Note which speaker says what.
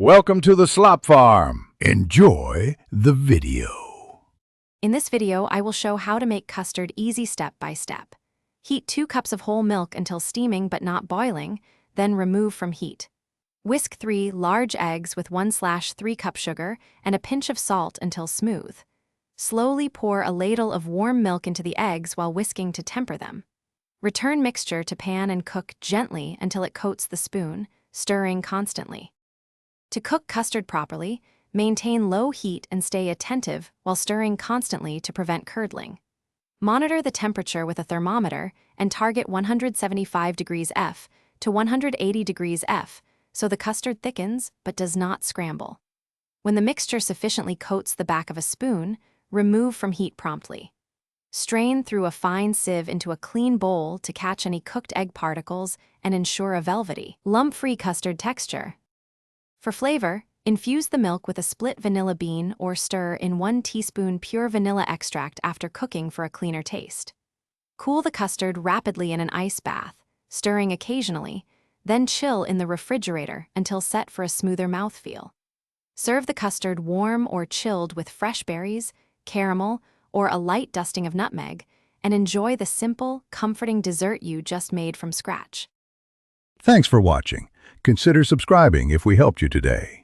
Speaker 1: Welcome to the Slop Farm. Enjoy the video.
Speaker 2: In this video, I will show how to make custard easy step by step. Heat 2 cups of whole milk until steaming but not boiling, then remove from heat. Whisk 3 large eggs with 1/3 cup sugar and a pinch of salt until smooth. Slowly pour a ladle of warm milk into the eggs while whisking to temper them. Return mixture to pan and cook gently until it coats the spoon, stirring constantly. To cook custard properly, maintain low heat and stay attentive while stirring constantly to prevent curdling. Monitor the temperature with a thermometer and target 175 degrees F to 180 degrees F so the custard thickens but does not scramble. When the mixture sufficiently coats the back of a spoon, remove from heat promptly. Strain through a fine sieve into a clean bowl to catch any cooked egg particles and ensure a velvety, lump-free custard texture. For flavor, infuse the milk with a split vanilla bean or stir in 1 teaspoon pure vanilla extract after cooking for a cleaner taste. Cool the custard rapidly in an ice bath, stirring occasionally, then chill in the refrigerator until set for a smoother mouthfeel. Serve the custard warm or chilled with fresh berries, caramel, or a light dusting of nutmeg, and enjoy the simple, comforting dessert you just made from scratch.
Speaker 1: Thanks for watching. Consider subscribing if we helped you today.